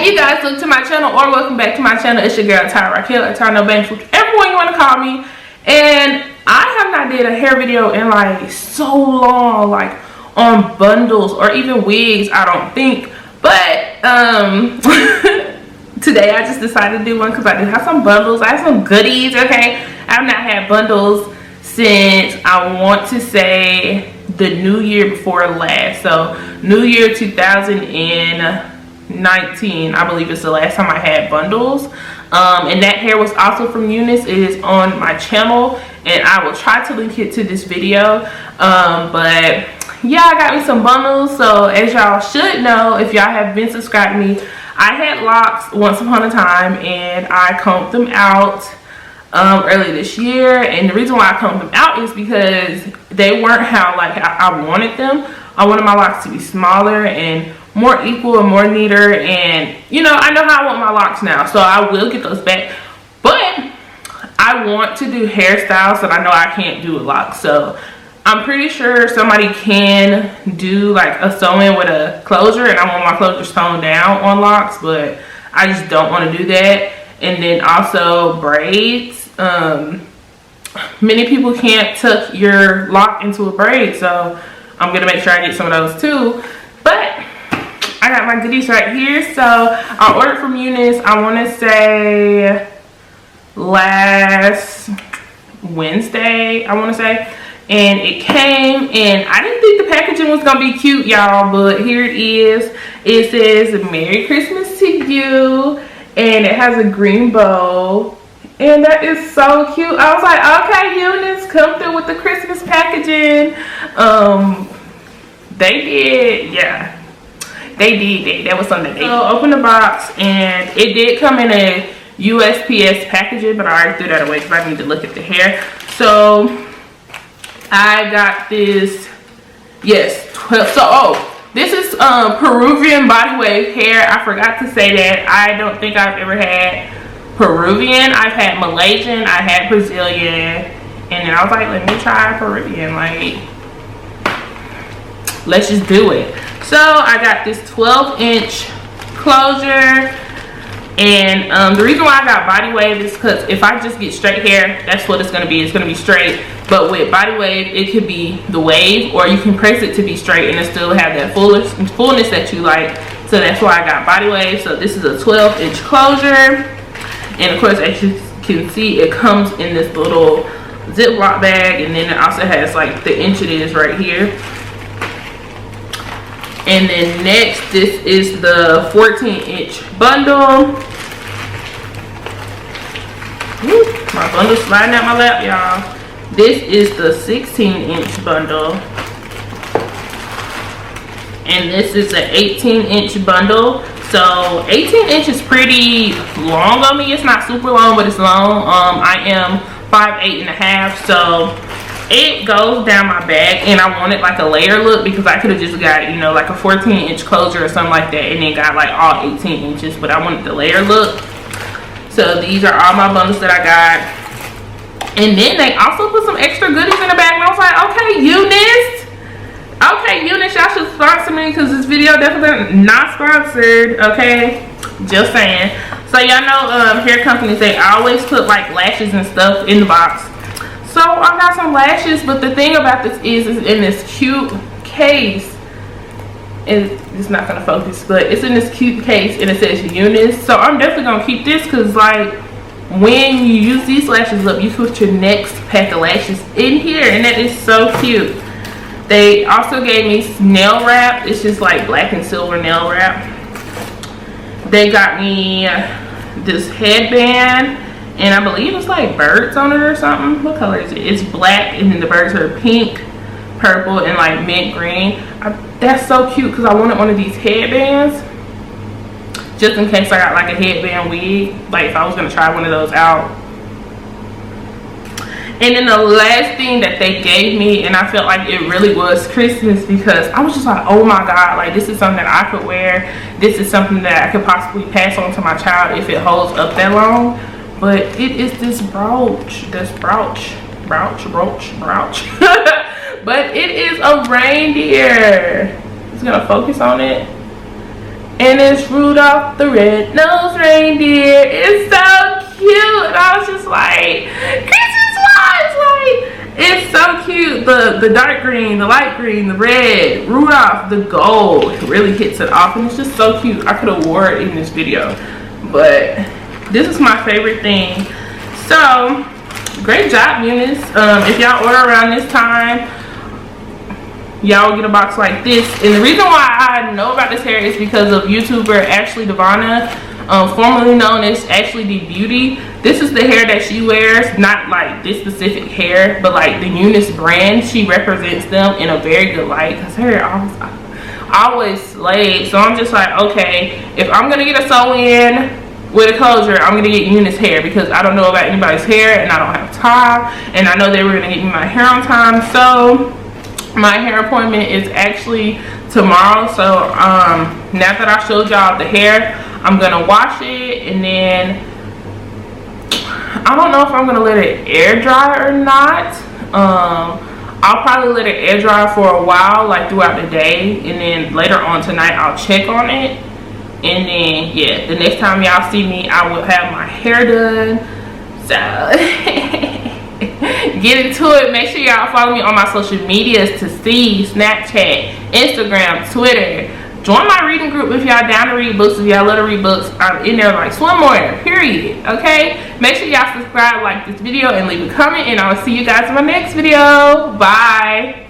Hey guys, welcome to my channel or welcome back to my channel. It's your girl Ty Raquel or Ty No Banks, whichever one you want to call me. And I have not did a hair video in like so long, like on bundles or even wigs, I don't think. But today I just decided to do one because I did have some bundles. I have some goodies, okay? I have not had bundles since I want to say the new year before last. So New Year 2019, I believe is the last time I had bundles. And that hair was also from Unice. It is on my channel and I will try to link it to this video. But yeah, I got me some bundles. So as y'all should know, if y'all have been subscribed to me, I had locks once upon a time and I combed them out early this year. And the reason why I combed them out is because they weren't how like I wanted them. I wanted my locks to be smaller and more equal and more neater, and you know, I know how I want my locks now, so I will get those back. But I want to do hairstyles that I know I can't do with locks, so I'm pretty sure somebody can do like a sew-in with a closure, and I want my closure sewn down on locks, but I just don't want to do that. And then also braids. Many people can't tuck your lock into a braid, so I'm gonna make sure I get some of those too. But I got my goodies right here. So I ordered from Unice, I want to say last Wednesday, I want to say. And it came, and I didn't think the packaging was going to be cute, y'all. But here it is. It says, Merry Christmas to you. And it has a green bow. And that is so cute. I was like, okay, Unice, come through with the Christmas packaging. They did, yeah. They did. That was something they did. So open the box, and it did come in a USPS packaging, but I already threw that away because I need to look at the hair. So I got this, yes, 12. So this is Peruvian body wave hair. I forgot to say that. I don't think I've ever had Peruvian. I've had Malaysian, I had Brazilian, and then I was like, let me try Peruvian. Like, let's just do it. So I got this 12-inch closure, and the reason why I got body wave is because if I just get straight hair, that's what it's going to be. It's going to be straight. But with body wave, it could be the wave, or you can press it to be straight and it still have that fullness that you like. So that's why I got body wave. So this is a 12-inch closure, and of course, as you can see, it comes in this little Ziploc bag, and then it also has like the inch it is right here. And then next, this is the 14-inch bundle. Woo, my bundle's sliding out my lap, y'all. This is the 16-inch bundle. And this is an 18-inch bundle. So 18 inch is pretty long on me. It's not super long, but it's long. I am 5'8.5", so it goes down my back, and I wanted like a layer look because I could have just got, you know, like a 14-inch closure or something like that, and then got like all 18 inches, but I wanted the layer look. So these are all my bundles that I got. And then they also put some extra goodies in the bag, and I was like, okay, Unice. Okay, Unice, y'all should sponsor me because this video definitely not sponsored, okay? Just saying. So y'all know hair companies, they always put like lashes and stuff in the box. So I got some lashes, but the thing about this is it's in this cute case. It's not gonna focus, but it's in this cute case, and it says Unice. So I'm definitely gonna keep this because like when you use these lashes up, you put your next pack of lashes in here, and that is so cute. They also gave me nail wrap. It's just like black and silver nail wrap. They got me this headband, and I believe it's like birds on it or something. What color is it? It's black, and then the birds are pink, purple, and like mint green. That's so cute because I wanted one of these headbands just in case I got like a headband wig, like if I was gonna try one of those out. And then the last thing that they gave me, and I felt like it really was Christmas because I was just like, oh my God, like this is something that I could wear. This is something that I could possibly pass on to my child if it holds up that long. But it is this brooch, brooch. But it is a reindeer. It's gonna focus on it. And it's Rudolph the Red-Nosed Reindeer. It's so cute. And I was just like, Christmas vibes. Like, it's so cute. The dark green, the light green, the red, Rudolph, the gold really hits it off. And it's just so cute. I could have wore it in this video. But this is my favorite thing. So, great job, Unice. If y'all order around this time, y'all will get a box like this. And the reason why I know about this hair is because of YouTuber Ashley Devonna, formerly known as Ashley D Beauty. This is the hair that she wears, not like this specific hair, but like the Unice brand. She represents them in a very good light because her hair always slayed. So I'm just like, okay, if I'm gonna get a sew-in with a closure, I'm gonna get Unice hair because I don't know about anybody's hair and I don't have time, and I know they were gonna get me my hair on time. So my hair appointment is actually tomorrow. So now that I showed y'all the hair, I'm gonna wash it, and then I don't know if I'm gonna let it air dry or not. I'll probably let it air dry for a while, like throughout the day, and then later on tonight I'll check on it. And then yeah, the next time y'all see me, I will have my hair done. So get into it. Make sure y'all follow me on my social medias to see Snapchat, Instagram, Twitter. Join my reading group if y'all down to read books. If y'all love to read books, I'm in there like swimwear, period. Okay, make sure y'all subscribe, like this video, and leave a comment, and I will see you guys in my next video. Bye.